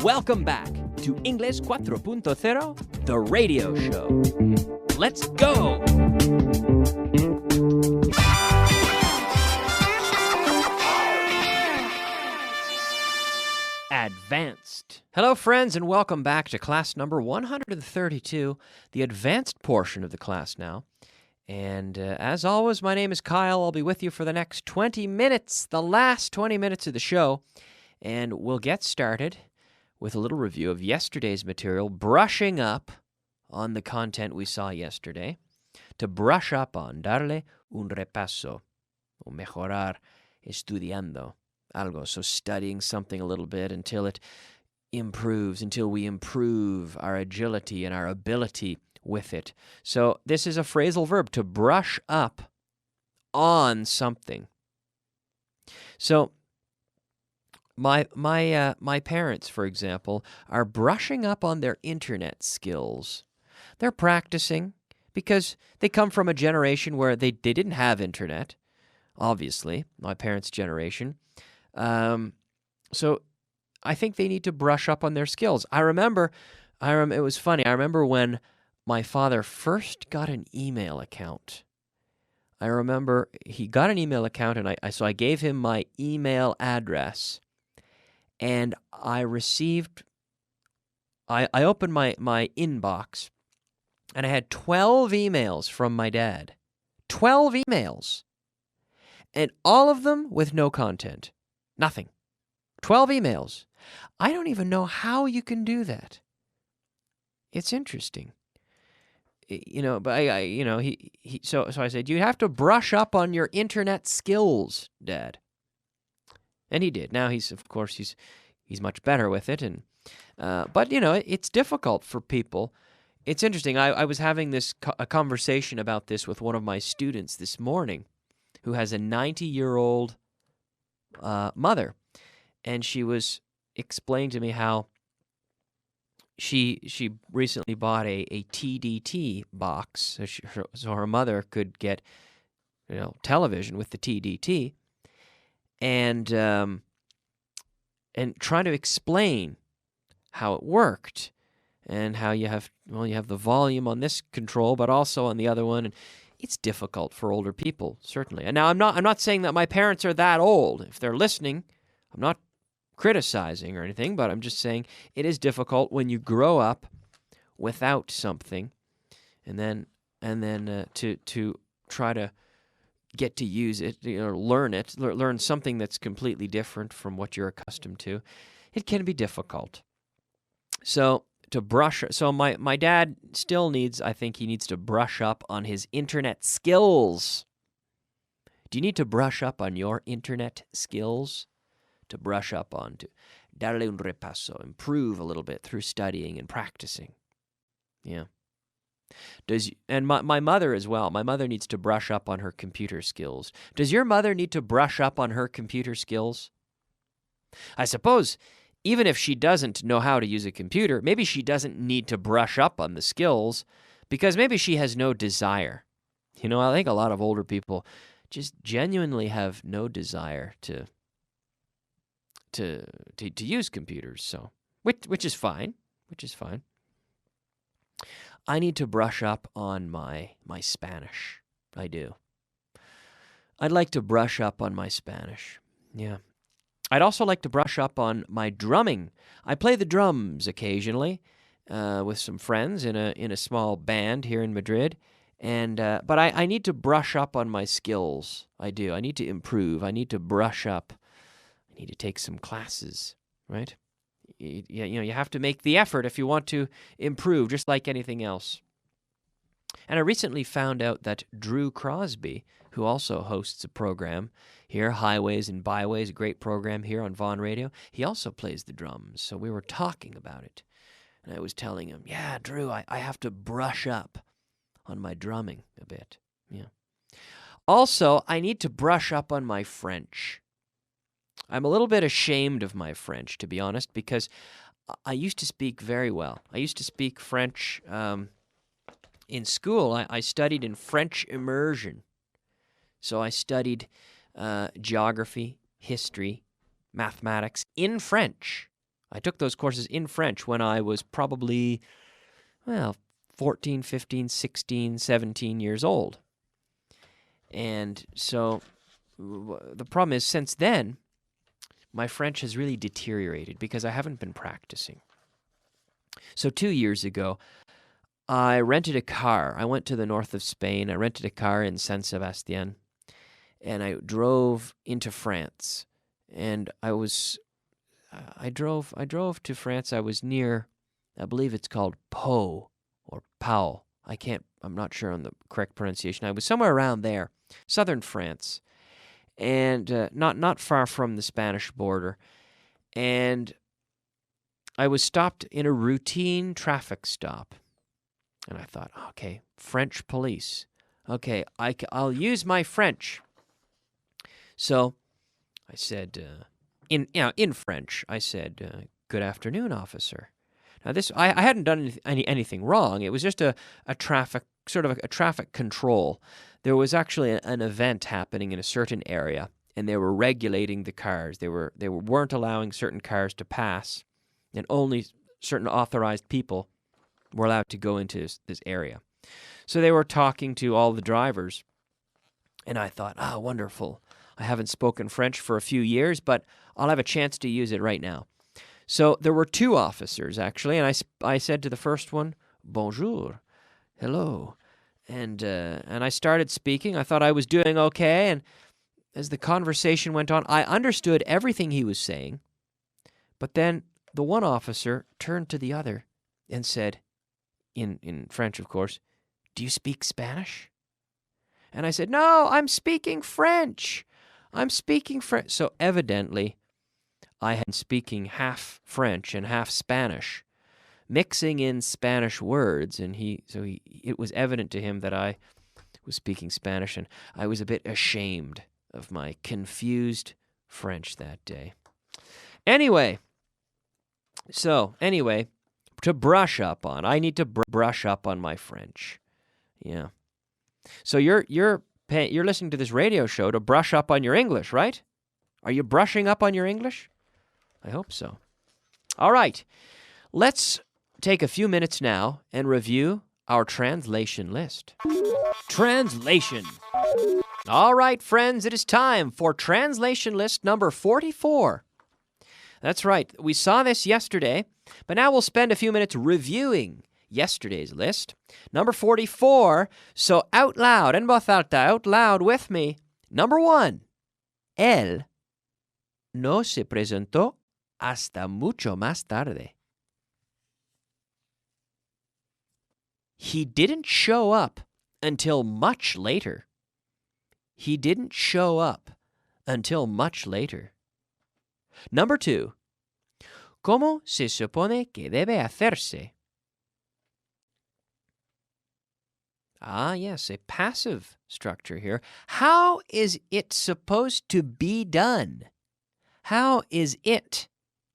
Welcome back to Inglés 4.0, the radio show. Let's go! Advanced. Hello, friends, and welcome back to class number 132, the advanced portion of the class now. And as always, my name is Kyle. I'll be with you for the next 20 minutes, the last 20 minutes of the show. And we'll get started with a little review of yesterday's material, brushing up on the content we saw yesterday. To brush up on, darle un repaso, o mejorar estudiando algo. So studying something a little bit until it improves, until we improve our agility and our ability with it. So this is a phrasal verb, to brush up on something. So my parents, for example, are brushing up on their internet skills. They're practicing because they come from a generation where they didn't have internet, obviously, my parents' generation. So I think they need to brush up on their skills. I remember it was funny. I remember when my father first got an email account. I remember he got an email account, and so I gave him my email address. And I opened my inbox, and I had 12 emails from my dad. 12 emails. And all of them with no content. Nothing. 12 emails. I don't even know how you can do that. It's interesting. But so I said, you have to brush up on your internet skills, Dad. And he did. Now he's much better with it, but it's difficult for people. It's interesting. I was having a conversation about this with one of my students this morning, who has a 90-year-old mother, and she was explaining to me how she recently bought a TDT box, so her mother could get television with the TDT. And trying to explain how it worked and how you have the volume on this control, but also on the other one, and it's difficult for older people, certainly. And now I'm not saying that my parents are that old. If they're listening, I'm not criticizing or anything, but I'm just saying it is difficult when you grow up without something, and then to try to get to use it, learn something that's completely different from what you're accustomed to. It can be difficult. So my dad still needs to brush up on his internet skills. Do you need to brush up on your internet skills? To brush up on, to darle un repaso, improve a little bit through studying and practicing. Yeah. And my mother as well. My mother needs to brush up on her computer skills. Does your mother need to brush up on her computer skills? I suppose even if she doesn't know how to use a computer, maybe she doesn't need to brush up on the skills because maybe she has no desire. I think a lot of older people just genuinely have no desire to use computers. So, which is fine. I need to brush up on my Spanish. I do. I'd like to brush up on my Spanish. Yeah. I'd also like to brush up on my drumming. I play the drums occasionally with some friends in a small band here in Madrid, but I need to brush up on my skills. I do. I need to improve. I need to brush up. I need to take some classes, right? You have to make the effort if you want to improve, just like anything else. And I recently found out that Drew Crosby, who also hosts a program here, Highways and Byways, a great program here on Vaughan Radio, he also plays the drums. So we were talking about it. And I was telling him, yeah, Drew, I have to brush up on my drumming a bit. Yeah. Also, I need to brush up on my French. I'm a little bit ashamed of my French, to be honest, because I used to speak very well. I used to speak French in school. I studied in French immersion. So I studied geography, history, mathematics in French. I took those courses in French when I was probably, 14, 15, 16, 17 years old. And so the problem is, since then, my French has really deteriorated because I haven't been practicing. So 2 years ago, I rented a car. I went to the north of Spain. I rented a car in San Sebastian, and I drove into France. And I drove to France. I was near, I believe it's called Pau or Pau. I'm not sure on the correct pronunciation. I was somewhere around there, southern France, and not far from the Spanish border. And I was stopped in a routine traffic stop. And I thought, okay, French police. Okay, I'll use my French. So I said, in French, I said, "Good afternoon, officer." Now this, I hadn't done anything wrong. It was just a traffic, sort of a traffic control. There was actually an event happening in a certain area, and they were regulating the cars. They weren't allowing certain cars to pass, and only certain authorized people were allowed to go into this area. So they were talking to all the drivers, and I thought, wonderful. I haven't spoken French for a few years, but I'll have a chance to use it right now. So there were 2 officers, actually, and I said to the first one, "Bonjour," hello, and I started speaking. I thought I was doing okay, and as the conversation went on, I understood everything he was saying, but then the one officer turned to the other and said, in French, of course, "Do you speak Spanish?" And I said, "No, I'm speaking French. I'm speaking French." So evidently, I had been speaking half French and half Spanish, mixing in Spanish words, and it was evident to him that I was speaking Spanish, and I was a bit ashamed of my confused French that day. Anyway, to brush up on, I need to brush up on my French. Yeah. So you're listening to this radio show to brush up on your English, right? Are you brushing up on your English? I hope so. All right. Let's take a few minutes now and review our translation list. Translation. All right, friends, it is time for translation list number 44. That's right. We saw this yesterday, but now we'll spend a few minutes reviewing yesterday's list. Number 44, so out loud, en voz alta, out loud with me. Number 1, él no se presentó hasta mucho más tarde. He didn't show up until much later. He didn't show up until much later. Number 2, ¿cómo se supone que debe hacerse? Yes, a passive structure here. How is it supposed to be done? How is it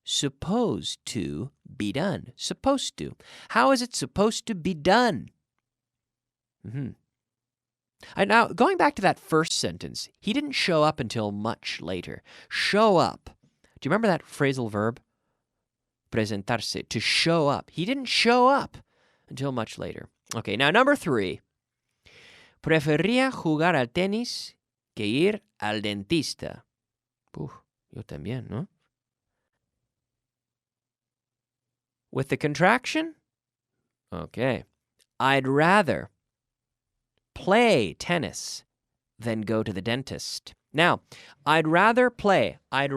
supposed to be done? Supposed to. How is it supposed to be done? And now, going back to that first sentence, he didn't show up until much later. Show up. Do you remember that phrasal verb? Presentarse, to show up. He didn't show up until much later. Okay, now number 3. Prefería jugar al tenis que ir al dentista. Yo también, ¿no? With the contraction? Okay. I'd rather play tennis than go to the dentist. Now, I'd rather play. I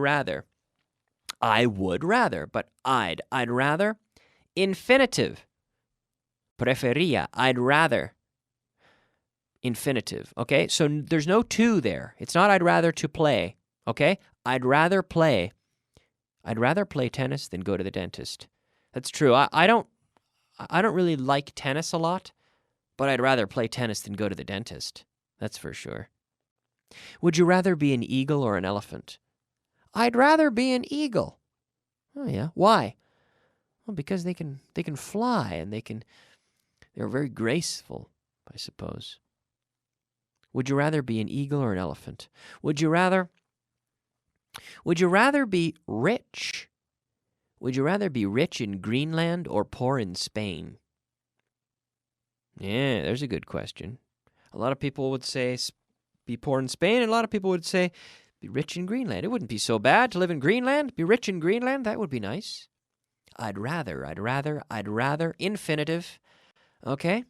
would rather, but I'd rather. Infinitive. Prefería. I'd rather. Infinitive. Okay? So there's no to there. It's not I'd rather to play. Okay? I'd rather play. I'd rather play tennis than go to the dentist. That's true. I don't really like tennis a lot, but I'd rather play tennis than go to the dentist. That's for sure. Would you rather be an eagle or an elephant? I'd rather be an eagle. Oh yeah. Why? Well, because they can fly and they're very graceful, I suppose. Would you rather be an eagle or an elephant? Would you rather be rich? Would you rather be rich in Greenland or poor in Spain? Yeah, there's a good question. A lot of people would say be poor in Spain, and a lot of people would say be rich in Greenland. It wouldn't be so bad to live in Greenland, be rich in Greenland. That would be nice. I'd rather. Infinitive. Okay.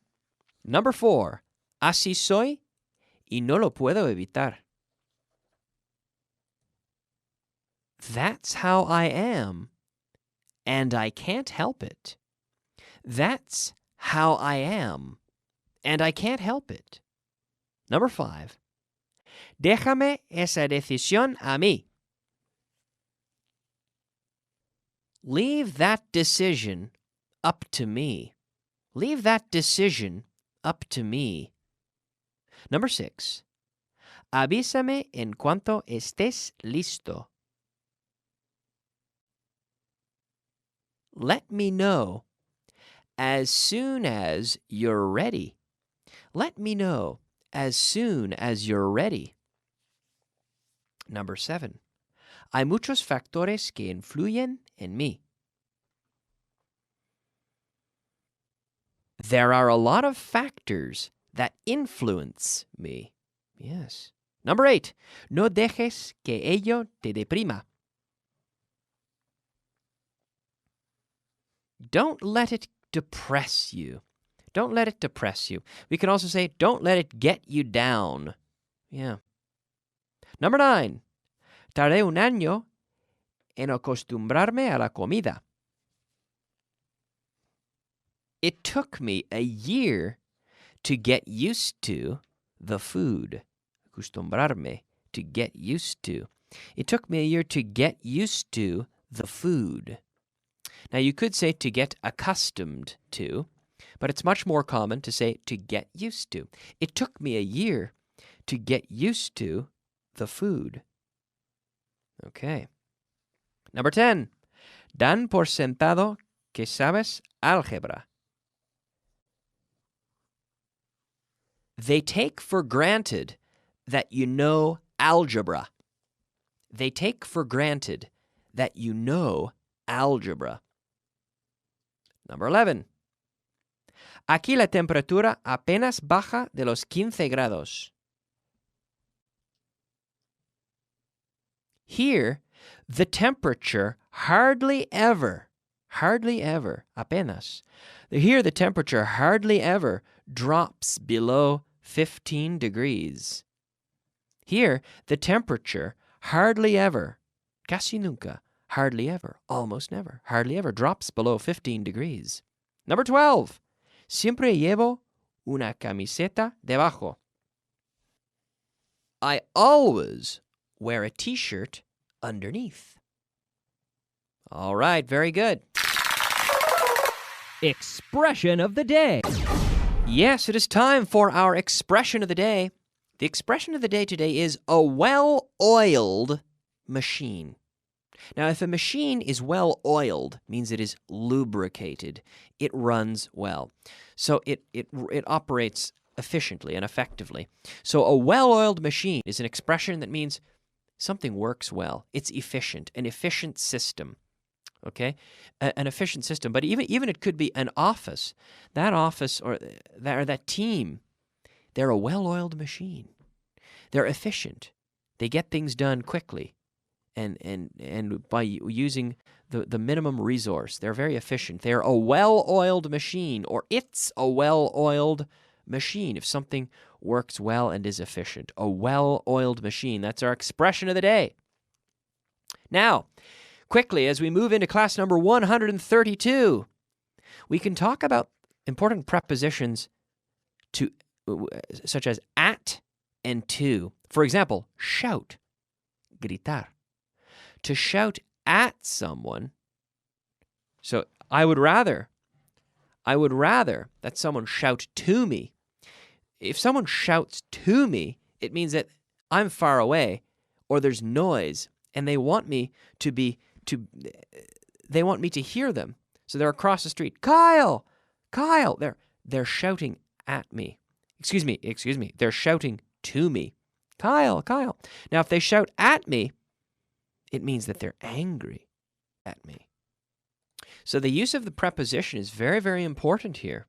Number 4. Así soy y no lo puedo evitar. That's how I am, and I can't help it. That's how I am, and I can't help it. Number 5. Déjame esa decisión a mí. Leave that decision up to me. Leave that decision up to me. Number 6. Avísame en cuanto estés listo. Let me know as soon as you're ready. Let me know as soon as you're ready. Number 7. Hay muchos factores que influyen en mí. There are a lot of factors that influence me. Yes. Number 8. No dejes que ello te deprima. Don't let it depress you. Don't let it depress you. We can also say, don't let it get you down. Yeah. Number 9. Tardé un año en acostumbrarme a la comida. It took me a year to get used to the food. Acostumbrarme, to get used to. It took me a year to get used to the food. Now, you could say to get accustomed to, but it's much more common to say to get used to. It took me a year to get used to the food. Okay. Number 10. Dan por sentado que sabes álgebra. They take for granted that you know algebra. They take for granted that you know algebra. Number 11. Aquí la temperatura apenas baja de los 15 grados. Here, the temperature hardly ever, apenas. Here, the temperature hardly ever drops below 15 degrees. Here, the temperature hardly ever, casi nunca, hardly ever, almost never, hardly ever drops below 15 degrees. Number 12. Siempre llevo una camiseta debajo. I always wear a t-shirt underneath. All right, very good. Expression of the day. Yes, it is time for our expression of the day. The expression of the day today is a well-oiled machine. Now, if a machine is well-oiled, means it is lubricated. It runs well. So it operates efficiently and effectively. So a well-oiled machine is an expression that means something works well. It's efficient, an efficient system. Okay? An efficient system. But even it could be an office. That office or that team, they're a well-oiled machine. They're efficient. They get things done quickly. And by using the minimum resource, they're very efficient. They're a well-oiled machine, or it's a well-oiled machine if something works well and is efficient. A well-oiled machine. That's our expression of the day. Now, quickly, as we move into class number 132, we can talk about important prepositions such as at and to. For example, shout, gritar. To shout at someone. So I would rather that someone shout to me. If someone shouts to me, it means that I'm far away or there's noise and they want me to hear them. So they're across the street. Kyle! They're shouting at me. Excuse me. They're shouting to me. Kyle. Now if they shout at me, it means that they're angry at me. So the use of the preposition is very, very important here.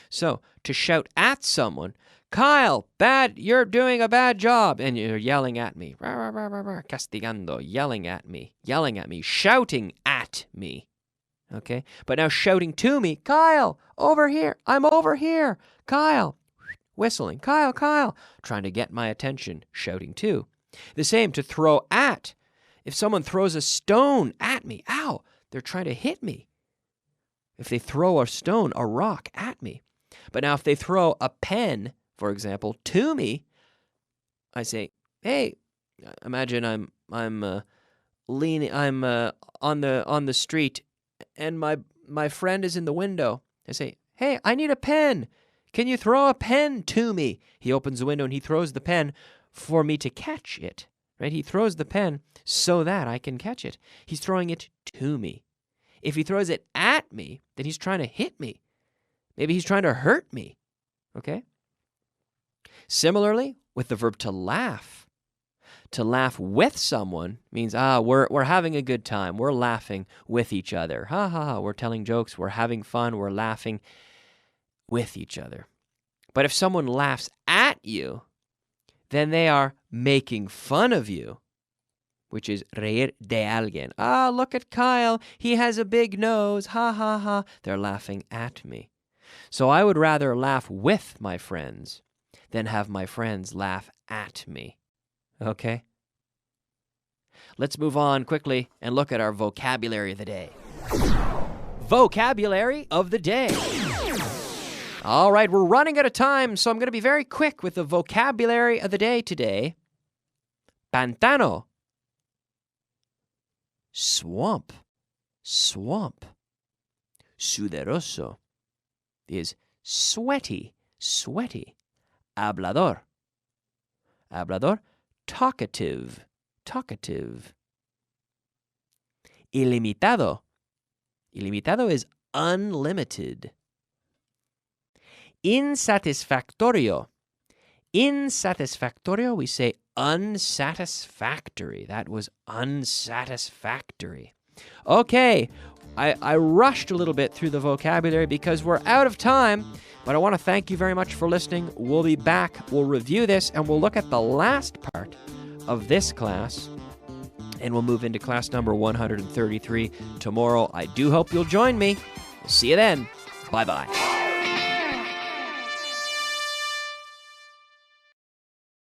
So to shout at someone, Kyle, you're doing a bad job, and you're yelling at me, castigando, yelling at me, shouting at me. Okay, but now shouting to me, Kyle, over here, I'm over here, Kyle, whistling, Kyle, trying to get my attention, shouting to. The same to throw at. If someone throws a stone at me, ow, they're trying to hit me. If they throw a stone, a rock at me. But now if they throw a pen, for example, to me, I say, hey, imagine I'm on the street and my friend is in the window. I say, hey, I need a pen. Can you throw a pen to me? He opens the window and he throws the pen for me to catch it, right? He throws the pen so that I can catch it. He's throwing it to me. If he throws it at me, then he's trying to hit me. Maybe he's trying to hurt me, okay? Similarly, with the verb to laugh. To laugh with someone means, we're having a good time. We're laughing with each other. Ha, ha, ha. We're telling jokes. We're having fun. We're laughing with each other. But if someone laughs at you, then they are making fun of you, which is reír de alguien. Look at Kyle. He has a big nose. Ha, ha, ha. They're laughing at me. So I would rather laugh with my friends than have my friends laugh at me. Okay? Let's move on quickly and look at our vocabulary of the day. Vocabulary of the day. All right, we're running out of time, so I'm going to be very quick with the vocabulary of the day today. Pantano. Swamp. Sudoroso is sweaty. Hablador. Talkative. Ilimitado. Ilimitado is unlimited. Insatisfactorio. Insatisfactorio, we say unsatisfactory. That was unsatisfactory. Okay, I rushed a little bit through the vocabulary because we're out of time, but I want to thank you very much for listening. We'll be back, we'll review this, and we'll look at the last part of this class, and we'll move into class number 133 tomorrow. I do hope you'll join me. See you then. Bye-bye.